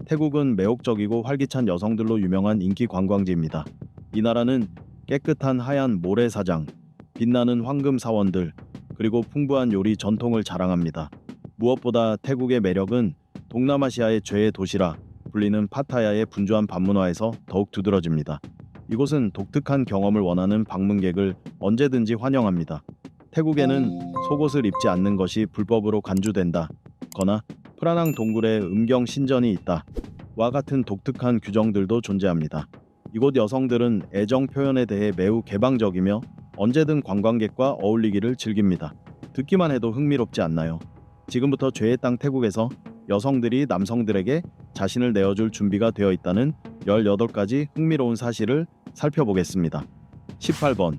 태국은 매혹적이고 활기찬 여성들로 유명한 인기 관광지입니다. 이 나라는 깨끗한 하얀 모래사장, 빛나는 황금 사원들, 그리고 풍부한 요리 전통을 자랑합니다. 무엇보다 태국의 매력은 동남아시아의 죄의 도시라 불리는 파타야의 분주한 밤문화에서 더욱 두드러집니다. 이곳은 독특한 경험을 원하는 방문객을 언제든지 환영합니다. 태국에는 속옷을 입지 않는 것이 불법으로 간주된다 거나 프라낭 동굴에 음경 신전이 있다 와 같은 독특한 규정들도 존재합니다. 이곳 여성들은 애정 표현에 대해 매우 개방적이며 언제든 관광객과 어울리기를 즐깁니다. 듣기만 해도 흥미롭지 않나요? 지금부터 죄의 땅 태국에서 여성들이 남성들에게 자신을 내어줄 준비가 되어 있다는 18가지 흥미로운 사실을 살펴보겠습니다. 18번.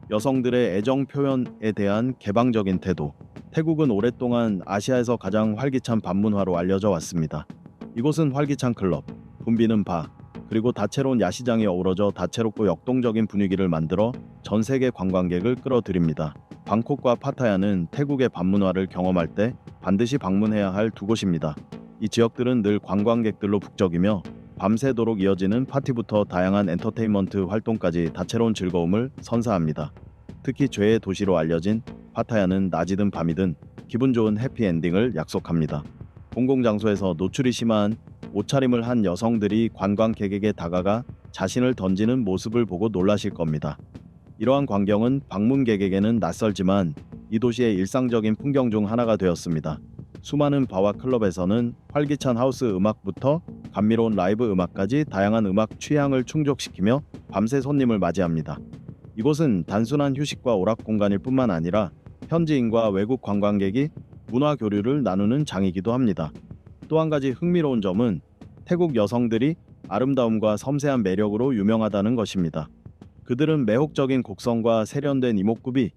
여성들의 애정 표현에 대한 개방적인 태도. 태국은 오랫동안 아시아에서 가장 활기찬 밤문화로 알려져 왔습니다. 이곳은 활기찬 클럽, 붐비는 바, 그리고 다채로운 야시장이 어우러져 다채롭고 역동적인 분위기를 만들어 전 세계 관광객을 끌어들입니다. 방콕과 파타야는 태국의 밤문화를 경험할 때 반드시 방문해야 할 두 곳입니다. 이 지역들은 늘 관광객들로 북적이며 밤새도록 이어지는 파티부터 다양한 엔터테인먼트 활동까지 다채로운 즐거움을 선사합니다. 특히 죄의 도시로 알려진 파타야는 낮이든 밤이든 기분 좋은 해피엔딩을 약속합니다. 공공장소에서 노출이 심한 옷차림을 한 여성들이 관광객에게 다가가 자신을 던지는 모습을 보고 놀라실 겁니다. 이러한 광경은 방문객에게는 낯설지만 이 도시의 일상적인 풍경 중 하나가 되었습니다. 수많은 바와 클럽에서는 활기찬 하우스 음악부터 감미로운 라이브 음악까지 다양한 음악 취향을 충족시키며 밤새 손님을 맞이합니다. 이곳은 단순한 휴식과 오락 공간일 뿐만 아니라 현지인과 외국 관광객이 문화 교류를 나누는 장이기도 합니다. 또 한 가지 흥미로운 점은 태국 여성들이 아름다움과 섬세한 매력으로 유명하다는 것입니다. 그들은 매혹적인 곡선과 세련된 이목구비,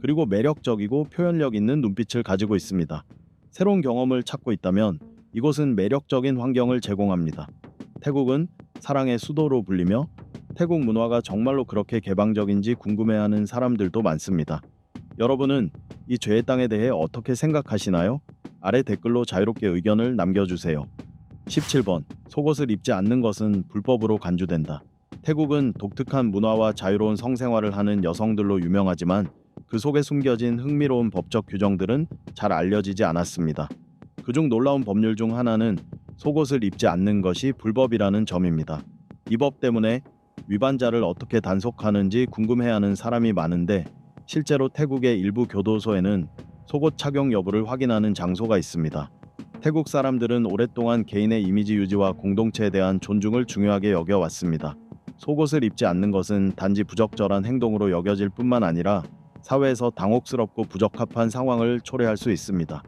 그리고 매력적이고 표현력 있는 눈빛을 가지고 있습니다. 새로운 경험을 찾고 있다면 이곳은 매력적인 환경을 제공합니다. 태국은 사랑의 수도로 불리며 태국 문화가 정말로 그렇게 개방적인지 궁금해하는 사람들도 많습니다. 여러분은 이 죄의 땅에 대해 어떻게 생각하시나요? 아래 댓글로 자유롭게 의견을 남겨주세요. 17번. 속옷을 입지 않는 것은 불법으로 간주된다. 태국은 독특한 문화와 자유로운 성생활을 하는 여성들로 유명하지만 그 속에 숨겨진 흥미로운 법적 규정들은 잘 알려지지 않았습니다. 그중 놀라운 법률 중 하나는 속옷을 입지 않는 것이 불법이라는 점입니다. 이 법 때문에 위반자를 어떻게 단속하는지 궁금해하는 사람이 많은데 실제로 태국의 일부 교도소에는 속옷 착용 여부를 확인하는 장소가 있습니다. 태국 사람들은 오랫동안 개인의 이미지 유지와 공동체에 대한 존중을 중요하게 여겨왔습니다. 속옷을 입지 않는 것은 단지 부적절한 행동으로 여겨질 뿐만 아니라 사회에서 당혹스럽고 부적합한 상황을 초래할 수 있습니다.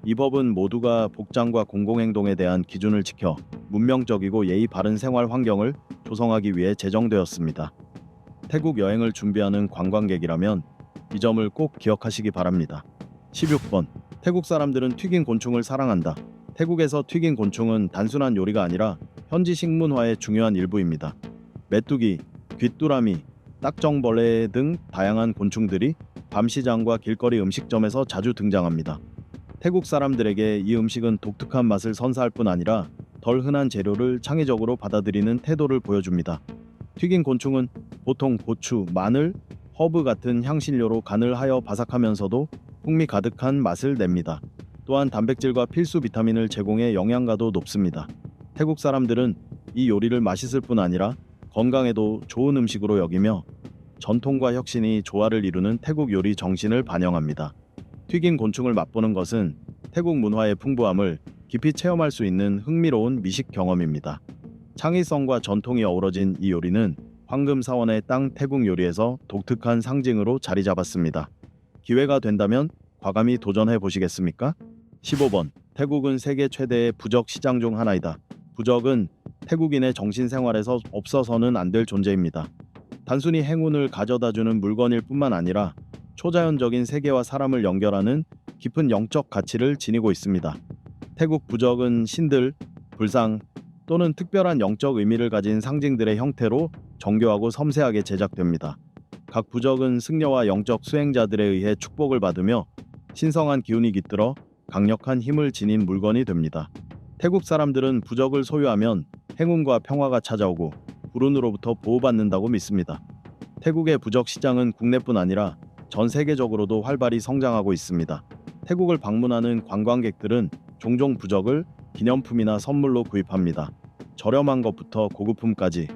이 법은 모두가 복장과 공공행동에 대한 기준을 지켜 문명적이고 예의 바른 생활 환경을 조성하기 위해 제정되었습니다. 태국 여행을 준비하는 관광객이라면 이 점을 꼭 기억하시기 바랍니다. 16번. 태국 사람들은 튀긴 곤충을 사랑한다. 태국에서 튀긴 곤충은 단순한 요리가 아니라 현지 식문화의 중요한 일부입니다. 메뚜기, 귀뚜라미, 딱정벌레 등 다양한 곤충들이 밤시장과 길거리 음식점에서 자주 등장합니다. 태국 사람들에게 이 음식은 독특한 맛을 선사할 뿐 아니라 덜 흔한 재료를 창의적으로 받아들이는 태도를 보여줍니다. 튀긴 곤충은 보통 고추, 마늘, 허브 같은 향신료로 간을 하여 바삭하면서도 풍미 가득한 맛을 냅니다. 또한 단백질과 필수 비타민을 제공해 영양가도 높습니다. 태국 사람들은 이 요리를 맛있을 뿐 아니라 건강에도 좋은 음식으로 여기며 전통과 혁신이 조화를 이루는 태국 요리 정신을 반영합니다. 튀긴 곤충을 맛보는 것은 태국 문화의 풍부함을 깊이 체험할 수 있는 흥미로운 미식 경험입니다. 창의성과 전통이 어우러진 이 요리는 황금사원의 땅 태국 요리에서 독특한 상징으로 자리 잡았습니다. 기회가 된다면 과감히 도전해 보시겠습니까? 15번. 태국은 세계 최대의 부적 시장 중 하나이다. 부적은 태국인의 정신생활에서 없어서는 안 될 존재입니다. 단순히 행운을 가져다주는 물건일 뿐만 아니라 초자연적인 세계와 사람을 연결하는 깊은 영적 가치를 지니고 있습니다. 태국 부적은 신들, 불상 또는 특별한 영적 의미를 가진 상징들의 형태로 정교하고 섬세하게 제작됩니다. 각 부적은 승려와 영적 수행자들에 의해 축복을 받으며 신성한 기운이 깃들어 강력한 힘을 지닌 물건이 됩니다. 태국 사람들은 부적을 소유하면 행운과 평화가 찾아오고 불운으로부터 보호받는다고 믿습니다. 태국의 부적 시장은 국내뿐 아니라 전 세계적으로도 활발히 성장하고 있습니다. 태국을 방문하는 관광객들은 종종 부적을 기념품이나 선물로 구입합니다. 저렴한 것부터 고급품까지,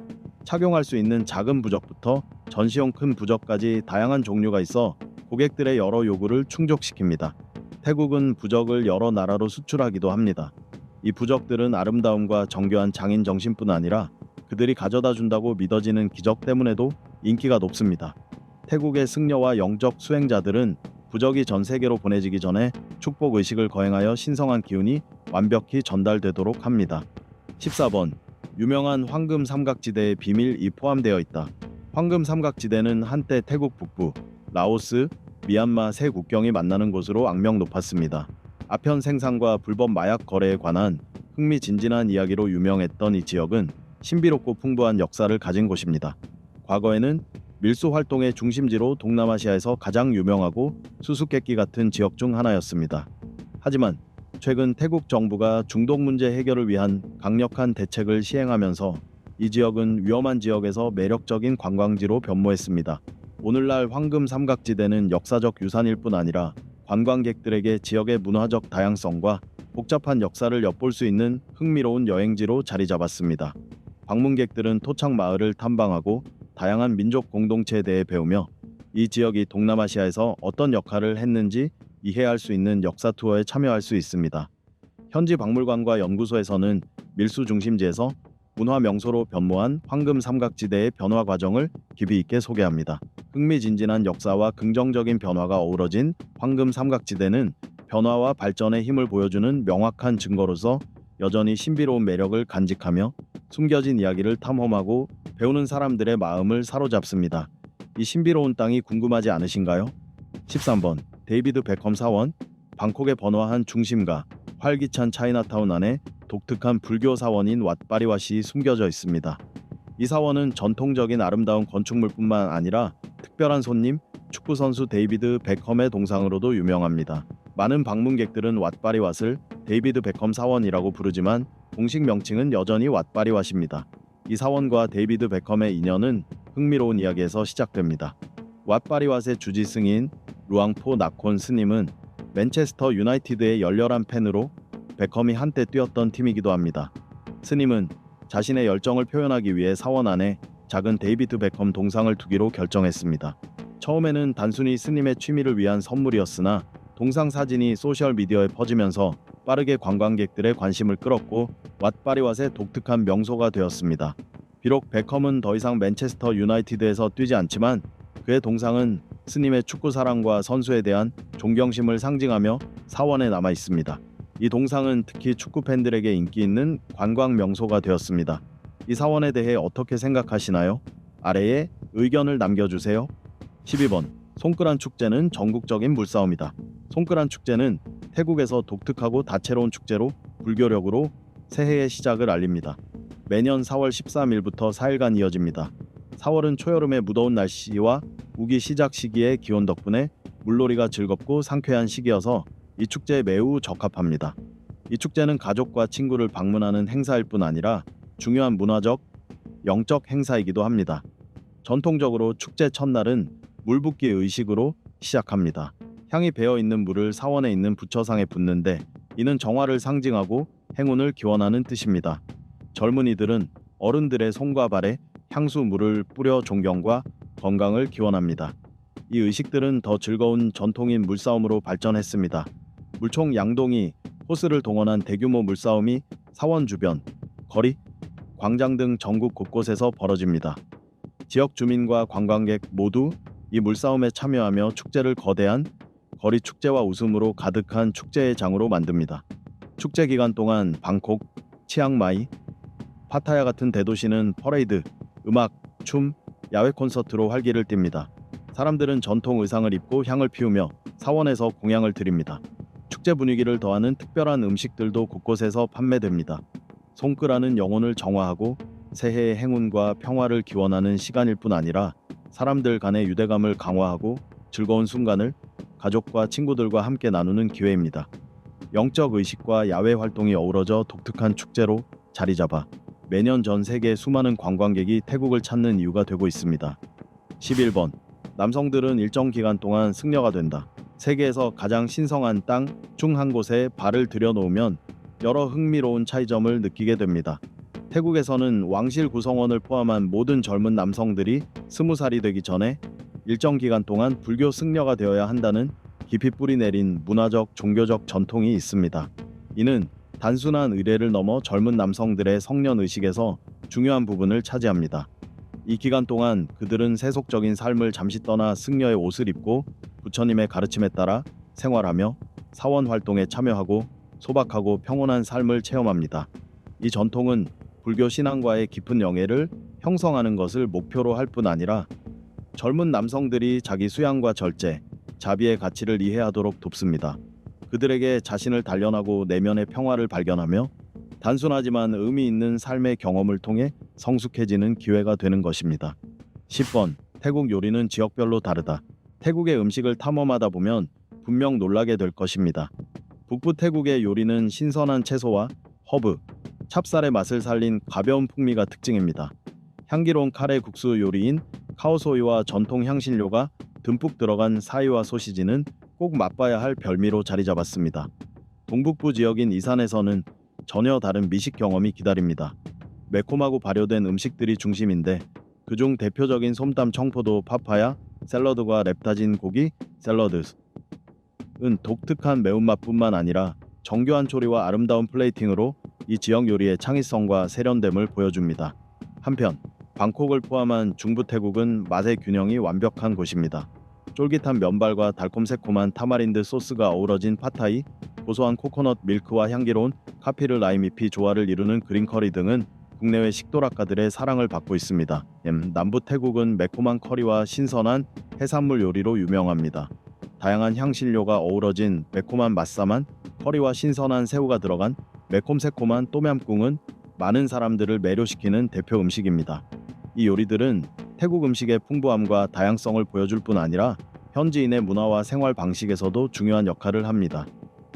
착용할 수 있는 작은 부적부터 전시용 큰 부적까지 다양한 종류가 있어 고객들의 여러 요구를 충족시킵니다. 태국은 부적을 여러 나라로 수출하기도 합니다. 이 부적들은 아름다움과 정교한 장인 정신뿐 아니라 그들이 가져다 준다고 믿어지는 기적 때문에도 인기가 높습니다. 태국의 승려와 영적 수행자들은 부적이 전 세계로 보내지기 전에 축복 의식을 거행하여 신성한 기운이 완벽히 전달되도록 합니다. 14번. 유명한 황금 삼각지대의 비밀이 포함되어 있다. 황금 삼각지대는 한때 태국 북부, 라오스, 미얀마 세 국경이 만나는 곳으로 악명 높았습니다. 아편 생산과 불법 마약 거래에 관한 흥미진진한 이야기로 유명했던 이 지역은 신비롭고 풍부한 역사를 가진 곳입니다. 과거에는 밀수 활동의 중심지로 동남아시아에서 가장 유명하고 수수께끼 같은 지역 중 하나였습니다. 하지만 최근 태국 정부가 중독 문제 해결을 위한 강력한 대책을 시행하면서 이 지역은 위험한 지역에서 매력적인 관광지로 변모했습니다. 오늘날 황금 삼각지대는 역사적 유산일 뿐 아니라 관광객들에게 지역의 문화적 다양성과 복잡한 역사를 엿볼 수 있는 흥미로운 여행지로 자리 잡았습니다. 방문객들은 토착 마을을 탐방하고 다양한 민족 공동체에 대해 배우며 이 지역이 동남아시아에서 어떤 역할을 했는지 이해할 수 있는 역사 투어에 참여할 수 있습니다. 현지 박물관과 연구소에서는 밀수 중심지에서 문화 명소로 변모한 황금 삼각지대의 변화 과정을 깊이 있게 소개합니다. 흥미진진한 역사와 긍정적인 변화가 어우러진 황금 삼각지대는 변화와 발전의 힘을 보여주는 명확한 증거로서 여전히 신비로운 매력을 간직하며 숨겨진 이야기를 탐험하고 배우는 사람들의 마음을 사로잡습니다. 이 신비로운 땅이 궁금하지 않으신가요? 13번. 데이비드 베컴 사원. 방콕의 번화한 중심가 활기찬 차이나타운 안에 독특한 불교 사원인 왓바리왓이 숨겨져 있습니다. 이 사원은 전통적인 아름다운 건축물뿐만 아니라 특별한 손님, 축구선수 데이비드 베컴의 동상으로도 유명합니다. 많은 방문객들은 왓바리왓을 데이비드 베컴 사원이라고 부르지만 공식 명칭은 여전히 왓바리왓입니다. 이 사원과 데이비드 베컴의 인연은 흥미로운 이야기에서 시작됩니다. 왓바리왓의 주지 승인 루앙포 나콘 스님은 맨체스터 유나이티드의 열렬한 팬으로 베컴이 한때 뛰었던 팀이기도 합니다. 스님은 자신의 열정을 표현하기 위해 사원 안에 작은 데이비드 베컴 동상을 두기로 결정했습니다. 처음에는 단순히 스님의 취미를 위한 선물이었으나 동상 사진이 소셜미디어에 퍼지면서 빠르게 관광객들의 관심을 끌었고 왓바리왓의 독특한 명소가 되었습니다. 비록 베컴은 더 이상 맨체스터 유나이티드에서 뛰지 않지만 그의 동상은 스님의 축구 사랑과 선수에 대한 존경심을 상징하며 사원에 남아 있습니다. 이 동상은 특히 축구 팬들에게 인기 있는 관광 명소가 되었습니다. 이 사원에 대해 어떻게 생각하시나요? 아래에 의견을 남겨주세요. 12번. 송크란 축제는 전국적인 물싸움이다. 송크란 축제는 태국에서 독특하고 다채로운 축제로 불교력으로 새해의 시작을 알립니다. 매년 4월 13일부터 4일간 이어집니다. 4월은 초여름의 무더운 날씨와 우기 시작 시기의 기온 덕분에 물놀이가 즐겁고 상쾌한 시기여서 이 축제에 매우 적합합니다. 이 축제는 가족과 친구를 방문하는 행사일 뿐 아니라 중요한 문화적, 영적 행사이기도 합니다. 전통적으로 축제 첫날은 물붓기 의식으로 시작합니다. 향이 배어있는 물을 사원에 있는 부처상에 붓는데 이는 정화를 상징하고 행운을 기원하는 뜻입니다. 젊은이들은 어른들의 손과 발에 향수 물을 뿌려 존경과 건강을 기원합니다. 이 의식들은 더 즐거운 전통인 물싸움으로 발전했습니다. 물총 양동이, 호스를 동원한 대규모 물싸움이 사원 주변, 거리, 광장 등 전국 곳곳에서 벌어집니다. 지역 주민과 관광객 모두 이 물싸움에 참여하며 축제를 거대한 거리 축제와 웃음으로 가득한 축제의 장으로 만듭니다. 축제 기간 동안 방콕, 치앙마이, 파타야 같은 대도시는 퍼레이드, 음악, 춤, 야외 콘서트로 활기를 띱니다. 사람들은 전통 의상을 입고 향을 피우며 사원에서 공양을 드립니다. 축제 분위기를 더하는 특별한 음식들도 곳곳에서 판매됩니다. 송크라는 영혼을 정화하고 새해의 행운과 평화를 기원하는 시간일 뿐 아니라 사람들 간의 유대감을 강화하고 즐거운 순간을 가족과 친구들과 함께 나누는 기회입니다. 영적 의식과 야외 활동이 어우러져 독특한 축제로 자리 잡아 매년 전 세계 수많은 관광객이 태국을 찾는 이유가 되고 있습니다. 11번. 남성들은 일정 기간 동안 승려가 된다. 세계에서 가장 신성한 땅 중 한 곳에 발을 들여놓으면 여러 흥미로운 차이점을 느끼게 됩니다. 태국에서는 왕실 구성원을 포함한 모든 젊은 남성들이 20살이 되기 전에 일정 기간 동안 불교 승려가 되어야 한다는 깊이 뿌리 내린 문화적 종교적 전통이 있습니다. 이는 단순한 의례를 넘어 젊은 남성들의 성년 의식에서 중요한 부분을 차지합니다. 이 기간 동안 그들은 세속적인 삶을 잠시 떠나 승려의 옷을 입고 부처님의 가르침에 따라 생활하며 사원 활동에 참여하고 소박하고 평온한 삶을 체험합니다. 이 전통은 불교 신앙과의 깊은 영예를 형성하는 것을 목표로 할 뿐 아니라 젊은 남성들이 자기 수양과 절제, 자비의 가치를 이해하도록 돕습니다. 그들에게 자신을 단련하고 내면의 평화를 발견하며 단순하지만 의미 있는 삶의 경험을 통해 성숙해지는 기회가 되는 것입니다. 10번. 태국 요리는 지역별로 다르다. 태국의 음식을 탐험하다 보면 분명 놀라게 될 것입니다. 북부 태국의 요리는 신선한 채소와 허브, 찹쌀의 맛을 살린 가벼운 풍미가 특징입니다. 향기로운 카레 국수 요리인 카오소이와 전통 향신료가 듬뿍 들어간 사이와 소시지는 꼭 맛봐야 할 별미로 자리 잡았습니다. 동북부 지역인 이산에서는 전혀 다른 미식 경험이 기다립니다. 매콤하고 발효된 음식들이 중심인데 그중 대표적인 솜땀 청포도 파파야 샐러드와 랩다진 고기 샐러드은 독특한 매운맛뿐만 아니라 정교한 조리와 아름다운 플레이팅으로 이 지역 요리의 창의성과 세련됨을 보여줍니다. 한편 방콕을 포함한 중부 태국은 맛의 균형이 완벽한 곳입니다. 쫄깃한 면발과 달콤새콤한 타마린드 소스가 어우러진 팟타이, 고소한 코코넛 밀크와 향기로운 카피르 라임잎이 조화를 이루는 그린커리 등은 국내외 식도락가들의 사랑을 받고 있습니다. 남부 태국은 매콤한 커리와 신선한 해산물 요리로 유명합니다. 다양한 향신료가 어우러진 매콤한 맛삼한 커리와 신선한 새우가 들어간 매콤새콤한 똠얌꿍은 많은 사람들을 매료시키는 대표 음식입니다. 이 요리들은 태국 음식의 풍부함과 다양성을 보여줄 뿐 아니라 현지인의 문화와 생활 방식에서도 중요한 역할을 합니다.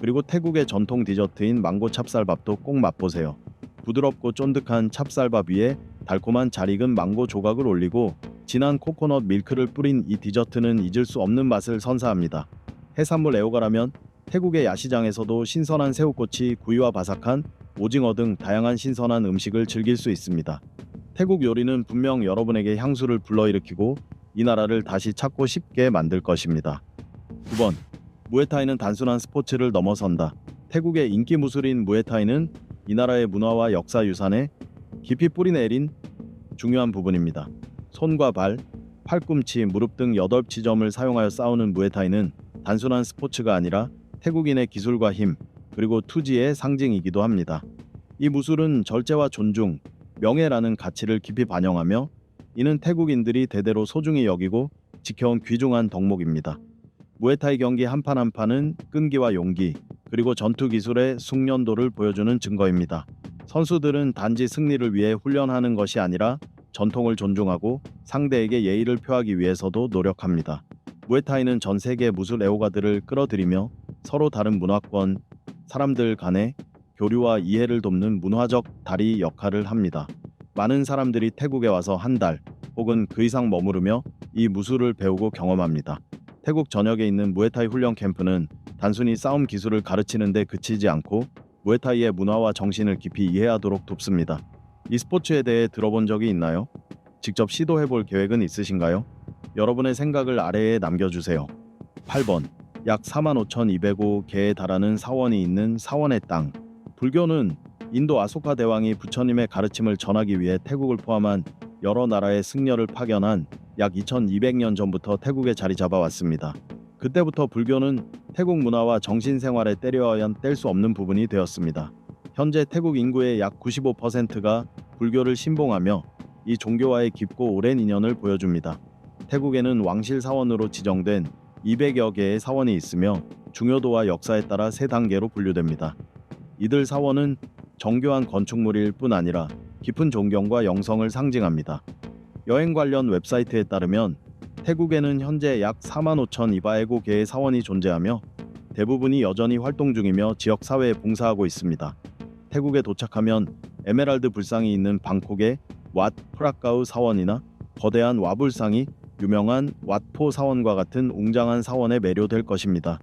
그리고 태국의 전통 디저트인 망고 찹쌀밥도 꼭 맛보세요. 부드럽고 쫀득한 찹쌀밥 위에 달콤한 잘 익은 망고 조각을 올리고 진한 코코넛 밀크를 뿌린 이 디저트는 잊을 수 없는 맛을 선사합니다. 해산물 애호가라면 태국의 야시장에서도 신선한 새우꼬치, 구이와 바삭한 오징어 등 다양한 신선한 음식을 즐길 수 있습니다. 태국 요리는 분명 여러분에게 향수를 불러일으키고 이 나라를 다시 찾고 싶게 만들 것입니다. 9번. 무에타이는 단순한 스포츠를 넘어선다. 태국의 인기 무술인 무에타이는 이 나라의 문화와 역사 유산에 깊이 뿌리내린 중요한 부분입니다. 손과 발, 팔꿈치, 무릎 등 8지점을 사용하여 싸우는 무에타이는 단순한 스포츠가 아니라 태국인의 기술과 힘, 그리고 투지의 상징이기도 합니다. 이 무술은 절제와 존중, 명예라는 가치를 깊이 반영하며 이는 태국인들이 대대로 소중히 여기고 지켜온 귀중한 덕목입니다. 무에타이 경기 한 판 한 판은 끈기와 용기, 그리고 전투 기술의 숙련도를 보여주는 증거입니다. 선수들은 단지 승리를 위해 훈련하는 것이 아니라 전통을 존중하고 상대에게 예의를 표하기 위해서도 노력합니다. 무에타이는 전 세계 무술 애호가들을 끌어들이며 서로 다른 문화권, 사람들 간의 교류와 이해를 돕는 문화적 다리 역할을 합니다. 많은 사람들이 태국에 와서 한 달 혹은 그 이상 머무르며 이 무술을 배우고 경험합니다. 태국 전역에 있는 무에타이 훈련 캠프는 단순히 싸움 기술을 가르치는 데 그치지 않고 무에타이의 문화와 정신을 깊이 이해하도록 돕습니다. 이 스포츠에 대해 들어본 적이 있나요? 직접 시도해볼 계획은 있으신가요? 여러분의 생각을 아래에 남겨주세요. 8번. 약 45,205개에 달하는 사원이 있는 사원의 땅. 불교는 인도 아소카 대왕이 부처님의 가르침을 전하기 위해 태국을 포함한 여러 나라의 승려를 파견한 약 2200년 전부터 태국에 자리 잡아왔습니다. 그때부터 불교는 태국 문화와 정신생활에 때려야 뗄 수 없는 부분이 되었습니다. 현재 태국 인구의 약 95%가 불교를 신봉하며 이 종교와의 깊고 오랜 인연을 보여줍니다. 태국에는 왕실 사원으로 지정된 200여 개의 사원이 있으며 중요도와 역사에 따라 3단계로 분류됩니다. 이들 사원은 정교한 건축물일 뿐 아니라 깊은 존경과 영성을 상징합니다. 여행 관련 웹사이트에 따르면 태국에는 현재 약 45,205개의 사원이 존재하며 대부분이 여전히 활동 중이며 지역 사회에 봉사하고 있습니다. 태국에 도착하면 에메랄드 불상이 있는 방콕의 왓 프라카우 사원이나 거대한 와불상이 유명한 왓포 사원과 같은 웅장한 사원에 매료될 것입니다.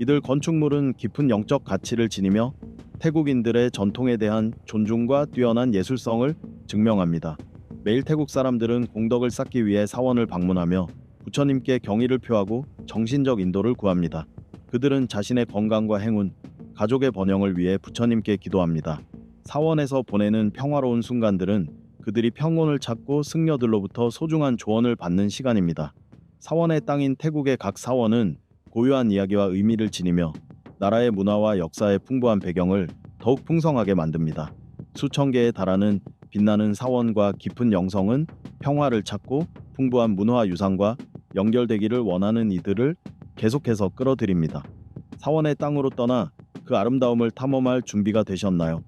이들 건축물은 깊은 영적 가치를 지니며 태국인들의 전통에 대한 존중과 뛰어난 예술성을 증명합니다. 매일 태국 사람들은 공덕을 쌓기 위해 사원을 방문하며 부처님께 경의를 표하고 정신적 인도를 구합니다. 그들은 자신의 건강과 행운, 가족의 번영을 위해 부처님께 기도합니다. 사원에서 보내는 평화로운 순간들은 그들이 평온을 찾고 승려들로부터 소중한 조언을 받는 시간입니다. 사원의 땅인 태국의 각 사원은 고유한 이야기와 의미를 지니며 나라의 문화와 역사의 풍부한 배경을 더욱 풍성하게 만듭니다. 수천 개에 달하는 빛나는 사원과 깊은 영성은 평화를 찾고 풍부한 문화 유산과 연결되기를 원하는 이들을 계속해서 끌어들입니다. 사원의 땅으로 떠나 그 아름다움을 탐험할 준비가 되셨나요?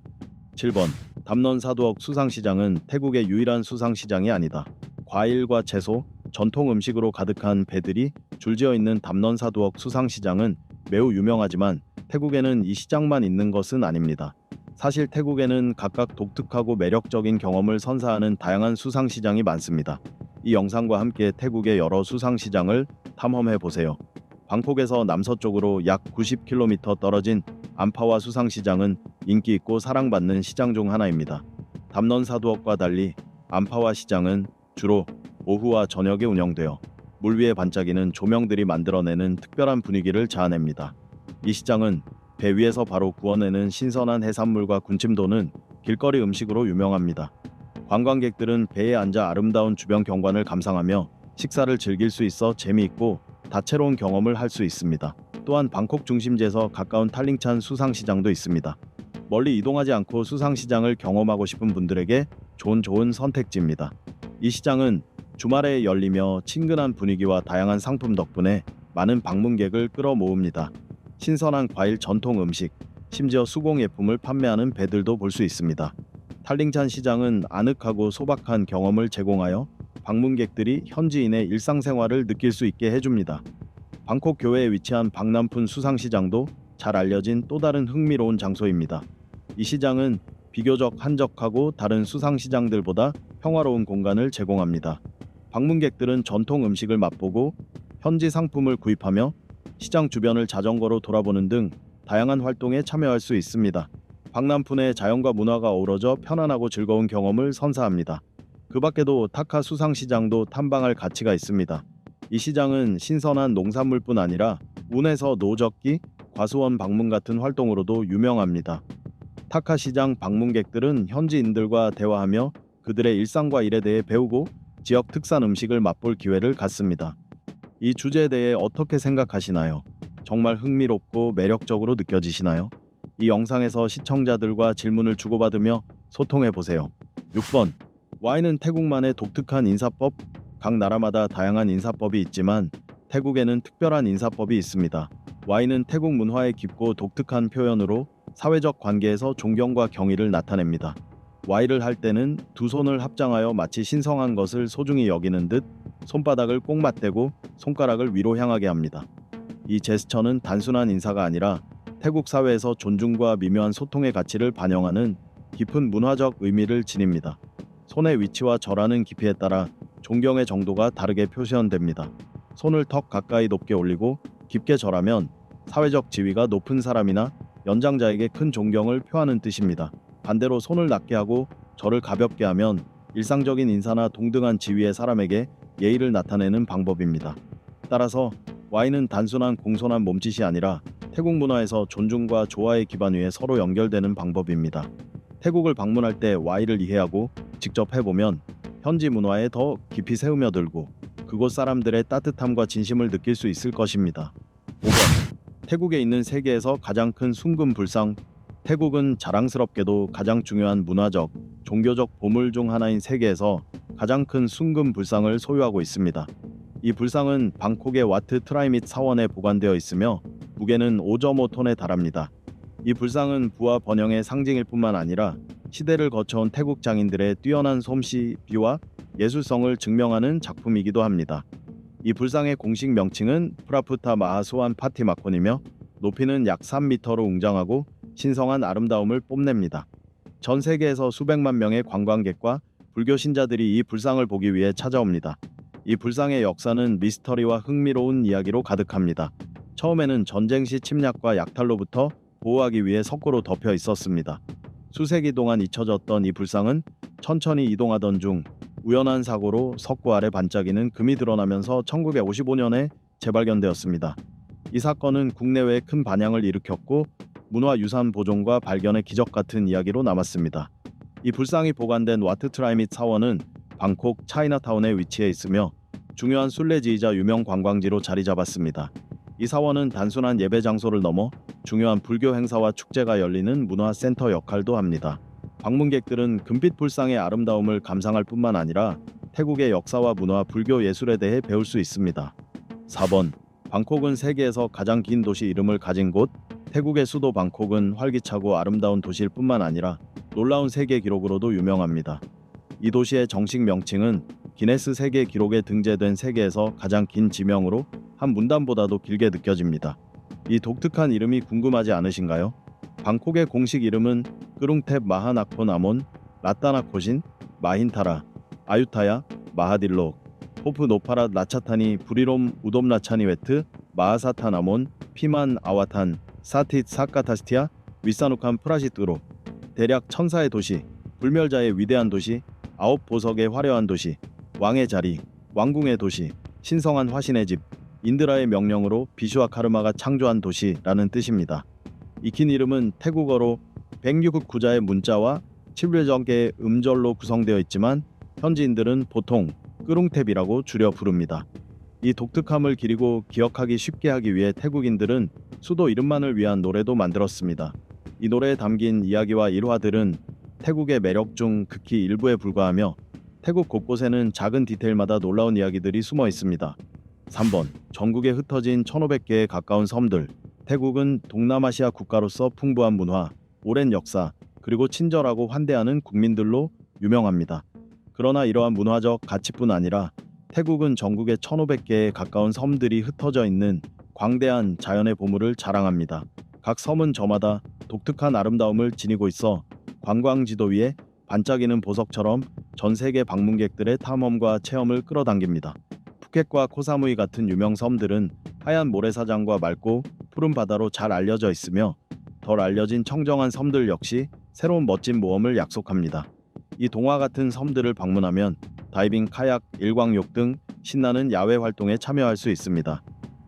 7번. 담넌 사두억 수상시장은 태국의 유일한 수상시장이 아니다. 과일과 채소, 전통 음식으로 가득한 배들이 줄지어 있는 담넌 사두억 수상시장은 매우 유명하지만 태국에는 이 시장만 있는 것은 아닙니다. 사실 태국에는 각각 독특하고 매력적인 경험을 선사하는 다양한 수상시장이 많습니다. 이 영상과 함께 태국의 여러 수상시장을 탐험해 보세요. 방콕에서 남서쪽으로 약 90km 떨어진 암파와 수상시장은 인기 있고 사랑받는 시장 중 하나입니다. 담넌 사두억과 달리 암파와 시장은 주로 오후와 저녁에 운영되어 물 위에 반짝이는 조명들이 만들어내는 특별한 분위기를 자아냅니다. 이 시장은 배 위에서 바로 구워내는 신선한 해산물과 군침도는 길거리 음식으로 유명합니다. 관광객들은 배에 앉아 아름다운 주변 경관을 감상하며 식사를 즐길 수 있어 재미있고 다채로운 경험을 할 수 있습니다. 또한 방콕 중심지에서 가까운 탈링찬 수상시장도 있습니다. 멀리 이동하지 않고 수상시장을 경험하고 싶은 분들에게 좋은 선택지입니다. 이 시장은 주말에 열리며 친근한 분위기와 다양한 상품 덕분에 많은 방문객을 끌어모읍니다. 신선한 과일, 전통 음식, 심지어 수공예품을 판매하는 배들도 볼 수 있습니다. 탈링찬 시장은 아늑하고 소박한 경험을 제공하여 방문객들이 현지인의 일상생활을 느낄 수 있게 해줍니다. 방콕 교외에 위치한 박람푼 수상시장도 잘 알려진 또 다른 흥미로운 장소입니다. 이 시장은 비교적 한적하고 다른 수상시장들보다 평화로운 공간을 제공합니다. 방문객들은 전통 음식을 맛보고 현지 상품을 구입하며 시장 주변을 자전거로 돌아보는 등 다양한 활동에 참여할 수 있습니다. 박람푼의 자연과 문화가 어우러져 편안하고 즐거운 경험을 선사합니다. 그 밖에도 타카 수상시장도 탐방할 가치가 있습니다. 이 시장은 신선한 농산물뿐 아니라 운에서 노젓기, 과수원 방문 같은 활동으로도 유명합니다. 타카 시장 방문객들은 현지인들과 대화하며 그들의 일상과 일에 대해 배우고 지역 특산 음식을 맛볼 기회를 갖습니다. 이 주제에 대해 어떻게 생각하시나요? 정말 흥미롭고 매력적으로 느껴지시나요? 이 영상에서 시청자들과 질문을 주고받으며 소통해 보세요. 6번. 와인은 태국만의 독특한 인사법. 각 나라마다 다양한 인사법이 있지만 태국에는 특별한 인사법이 있습니다. 와인은 태국 문화의 깊고 독특한 표현으로 사회적 관계에서 존경과 경의를 나타냅니다. 와인을 할 때는 두 손을 합장하여 마치 신성한 것을 소중히 여기는 듯 손바닥을 꼭 맞대고 손가락을 위로 향하게 합니다. 이 제스처는 단순한 인사가 아니라 태국 사회에서 존중과 미묘한 소통의 가치를 반영하는 깊은 문화적 의미를 지닙니다. 손의 위치와 절하는 깊이에 따라 존경의 정도가 다르게 표시됩니다. 손을 턱 가까이 높게 올리고 깊게 절하면 사회적 지위가 높은 사람이나 연장자에게 큰 존경을 표하는 뜻입니다. 반대로 손을 낮게 하고 절을 가볍게 하면 일상적인 인사나 동등한 지위의 사람에게 예의를 나타내는 방법입니다. 따라서 와인은 단순한 공손한 몸짓이 아니라 태국 문화에서 존중과 조화의 기반 위에 서로 연결되는 방법입니다. 태국을 방문할 때 와인을 이해하고 직접 해보면 현지 문화에 더 깊이 스며들고 그곳 사람들의 따뜻함과 진심을 느낄 수 있을 것입니다. 5번. 태국에 있는 세계에서 가장 큰 순금 불상. 태국은 자랑스럽게도 가장 중요한 문화적, 종교적 보물 중 하나인 세계에서 가장 큰 순금 불상을 소유하고 있습니다. 이 불상은 방콕의 와트 트라이밋 사원에 보관되어 있으며 무게는 5.5톤에 달합니다. 이 불상은 부와 번영의 상징일 뿐만 아니라 시대를 거쳐온 태국 장인들의 뛰어난 솜씨와 예술성을 증명하는 작품이기도 합니다. 이 불상의 공식 명칭은 프라푸타 마하수안 파티마콘이며 높이는 약 3m로 웅장하고 신성한 아름다움을 뽐냅니다. 전 세계에서 수백만 명의 관광객과 불교 신자들이 이 불상을 보기 위해 찾아옵니다. 이 불상의 역사는 미스터리와 흥미로운 이야기로 가득합니다. 처음에는 전쟁 시 침략과 약탈로부터 보호하기 위해 석고로 덮여 있었습니다. 수세기 동안 잊혀졌던 이 불상은 천천히 이동하던 중 우연한 사고로 석고 아래 반짝이는 금이 드러나면서 1955년에 재발견되었습니다. 이 사건은 국내외에 큰 반향을 일으켰고 문화유산 보존과 발견의 기적 같은 이야기로 남았습니다. 이 불상이 보관된 와트트라이밋 사원은 방콕 차이나타운에 위치해 있으며 중요한 순례지이자 유명 관광지로 자리 잡았습니다. 이 사원은 단순한 예배 장소를 넘어 중요한 불교 행사와 축제가 열리는 문화센터 역할도 합니다. 방문객들은 금빛 불상의 아름다움을 감상할 뿐만 아니라 태국의 역사와 문화, 불교 예술에 대해 배울 수 있습니다. 4번. 방콕은 세계에서 가장 긴 도시 이름을 가진 곳. 태국의 수도 방콕은 활기차고 아름다운 도시일 뿐만 아니라 놀라운 세계 기록으로도 유명합니다. 이 도시의 정식 명칭은 기네스 세계 기록에 등재된 세계에서 가장 긴 지명으로 한 문단보다도 길게 느껴집니다. 이 독특한 이름이 궁금하지 않으신가요? 방콕의 공식 이름은 끄룽탭 마하나콘 아몬, 라따나코신, 마힌타라, 아유타야, 마하딜록, 포프 노파랏 라차타니 부리롬 우돔라차니웨트, 마하사탄 아몬, 피만 아와탄, 사티트 사카타스티아, 위사누칸 프라시트로. 대략 천사의 도시, 불멸자의 위대한 도시, 아홉 보석의 화려한 도시, 왕의 자리, 왕궁의 도시, 신성한 화신의 집, 인드라의 명령으로 비슈와 카르마가 창조한 도시라는 뜻입니다. 익힌 이름은 태국어로 106구자의 문자와 700개의 음절로 구성되어 있지만 현지인들은 보통 끄룽탭이라고 줄여 부릅니다. 이 독특함을 기리고 기억하기 쉽게 하기 위해 태국인들은 수도 이름만을 위한 노래도 만들었습니다. 이 노래에 담긴 이야기와 일화들은 태국의 매력 중 극히 일부에 불과하며 태국 곳곳에는 작은 디테일마다 놀라운 이야기들이 숨어 있습니다. 3번. 전국에 흩어진 1500개에 가까운 섬들. 태국은 동남아시아 국가로서 풍부한 문화, 오랜 역사, 그리고 친절하고 환대하는 국민들로 유명합니다. 그러나 이러한 문화적 가치뿐 아니라 태국은 전국에 1500개에 가까운 섬들이 흩어져 있는 광대한 자연의 보물을 자랑합니다. 각 섬은 저마다 독특한 아름다움을 지니고 있어 관광지도 위에 반짝이는 보석처럼 전 세계 방문객들의 탐험과 체험을 끌어당깁니다. 푸켓과 코사무이 같은 유명 섬들은 하얀 모래사장과 맑고 푸른 바다로 잘 알려져 있으며 덜 알려진 청정한 섬들 역시 새로운 멋진 모험을 약속합니다. 이 동화 같은 섬들을 방문하면 다이빙, 카약, 일광욕 등 신나는 야외 활동에 참여할 수 있습니다.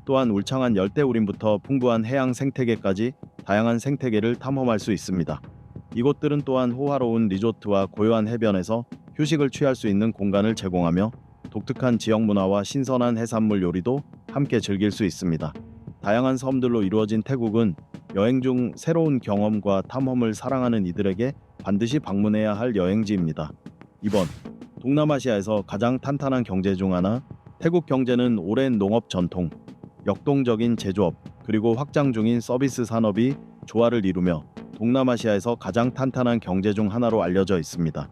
또한 울창한 열대우림부터 풍부한 해양 생태계까지 다양한 생태계를 탐험할 수 있습니다. 이곳들은 또한 호화로운 리조트와 고요한 해변에서 휴식을 취할 수 있는 공간을 제공하며 독특한 지역 문화와 신선한 해산물 요리도 함께 즐길 수 있습니다. 다양한 섬들로 이루어진 태국은 여행 중 새로운 경험과 탐험을 사랑하는 이들에게 반드시 방문해야 할 여행지입니다. 2번. 동남아시아에서 가장 탄탄한 경제 중 하나. 태국 경제는 오랜 농업 전통, 역동적인 제조업, 그리고 확장 중인 서비스 산업이 조화를 이루며 동남아시아에서 가장 탄탄한 경제 중 하나로 알려져 있습니다.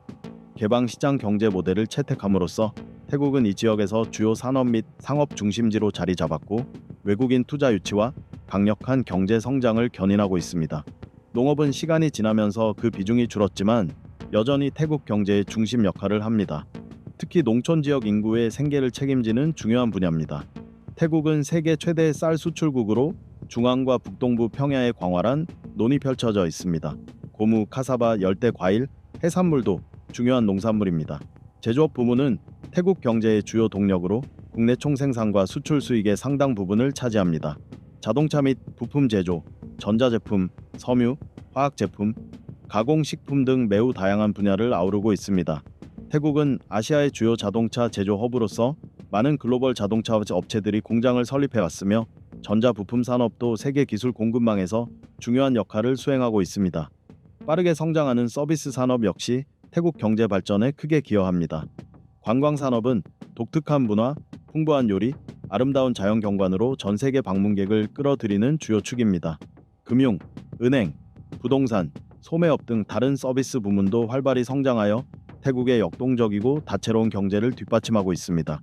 개방 시장 경제 모델을 채택함으로써 태국은 이 지역에서 주요 산업 및 상업 중심지로 자리 잡았고 외국인 투자 유치와 강력한 경제 성장을 견인하고 있습니다. 농업은 시간이 지나면서 그 비중이 줄었지만 여전히 태국 경제의 중심 역할을 합니다. 특히 농촌 지역 인구의 생계를 책임지는 중요한 분야입니다. 태국은 세계 최대 쌀 수출국으로 중앙과 북동부 평야에 광활한 논이 펼쳐져 있습니다. 고무, 카사바, 열대 과일, 해산물도 중요한 농산물입니다. 제조업 부문은 태국 경제의 주요 동력으로 국내 총생산과 수출 수익의 상당 부분을 차지합니다. 자동차 및 부품 제조, 전자제품, 섬유, 화학제품, 가공식품 등 매우 다양한 분야를 아우르고 있습니다. 태국은 아시아의 주요 자동차 제조 허브로서 많은 글로벌 자동차 업체들이 공장을 설립해왔으며 전자부품 산업도 세계 기술 공급망에서 중요한 역할을 수행하고 있습니다. 빠르게 성장하는 서비스 산업 역시 태국 경제 발전에 크게 기여합니다. 관광 산업은 독특한 문화, 풍부한 요리, 아름다운 자연 경관으로 전 세계 방문객을 끌어들이는 주요 축입니다. 금융, 은행, 부동산, 소매업 등 다른 서비스 부문도 활발히 성장하여 태국의 역동적이고 다채로운 경제를 뒷받침하고 있습니다.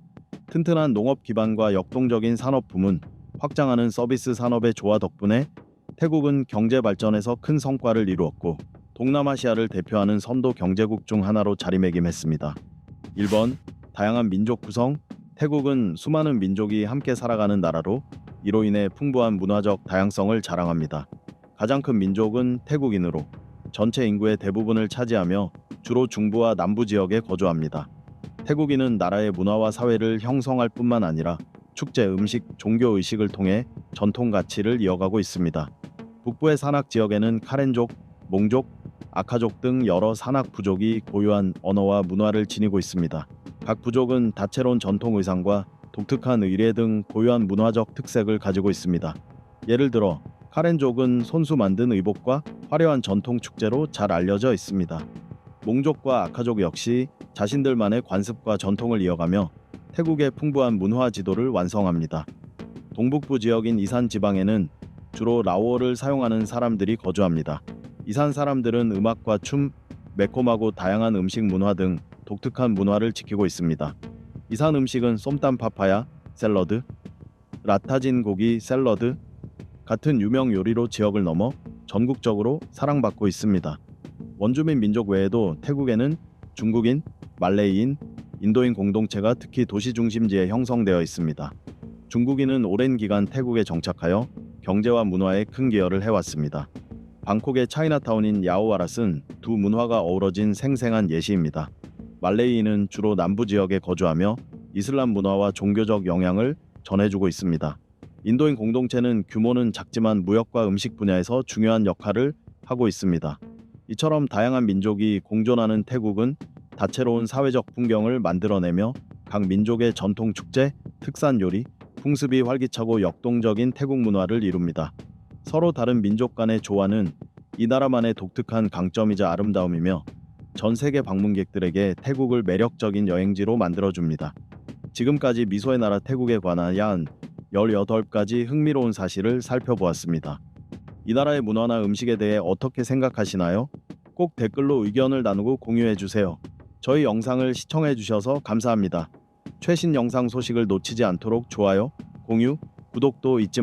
튼튼한 농업 기반과 역동적인 산업 부문, 확장하는 서비스 산업의 조화 덕분에 태국은 경제 발전에서 큰 성과를 이루었고 동남아시아를 대표하는 선도 경제국 중 하나로 자리매김했습니다. 1번 다양한 민족 구성. 태국은 수많은 민족이 함께 살아가는 나라로 이로 인해 풍부한 문화적 다양성을 자랑합니다. 가장 큰 민족은 태국인으로 전체 인구의 대부분을 차지하며 주로 중부와 남부 지역에 거주합니다. 태국인은 나라의 문화와 사회를 형성할 뿐만 아니라 축제, 음식, 종교 의식을 통해 전통 가치를 이어가고 있습니다. 북부의 산악 지역에는 카렌족, 몽족, 아카족 등 여러 산악 부족이 고유한 언어와 문화를 지니고 있습니다. 각 부족은 다채로운 전통 의상과 독특한 의례 등 고유한 문화적 특색을 가지고 있습니다. 예를 들어 카렌족은 손수 만든 의복과 화려한 전통 축제로 잘 알려져 있습니다. 몽족과 아카족 역시 자신들만의 관습과 전통을 이어가며 태국의 풍부한 문화 지도를 완성합니다. 동북부 지역인 이산 지방에는 주로 라오어를 사용하는 사람들이 거주합니다. 이산 사람들은 음악과 춤, 매콤하고 다양한 음식 문화 등 독특한 문화를 지키고 있습니다. 이산 음식은 쏨땀 파파야, 샐러드, 라타진 고기 샐러드 같은 유명 요리로 지역을 넘어 전국적으로 사랑받고 있습니다. 원주민 민족 외에도 태국에는 중국인, 말레이인, 인도인 공동체가 특히 도시 중심지에 형성되어 있습니다. 중국인은 오랜 기간 태국에 정착하여 경제와 문화에 큰 기여를 해왔습니다. 방콕의 차이나타운인 야오와랏은 두 문화가 어우러진 생생한 예시입니다. 말레이인은 주로 남부 지역에 거주하며 이슬람 문화와 종교적 영향을 전해주고 있습니다. 인도인 공동체는 규모는 작지만 무역과 음식 분야에서 중요한 역할을 하고 있습니다. 이처럼 다양한 민족이 공존하는 태국은 다채로운 사회적 풍경을 만들어내며 각 민족의 전통 축제, 특산 요리, 풍습이 활기차고 역동적인 태국 문화를 이룹니다. 서로 다른 민족 간의 조화는 이 나라만의 독특한 강점이자 아름다움이며 전 세계 방문객들에게 태국을 매력적인 여행지로 만들어줍니다. 지금까지 미소의 나라 태국에 관한 약 18가지 흥미로운 사실을 살펴보았습니다. 이 나라의 문화나 음식에 대해 어떻게 생각하시나요? 꼭 댓글로 의견을 나누고 공유해주세요. 저희 영상을 시청해주셔서 감사합니다. 최신 영상 소식을 놓치지 않도록 좋아요, 공유, 구독도 잊지 마세요.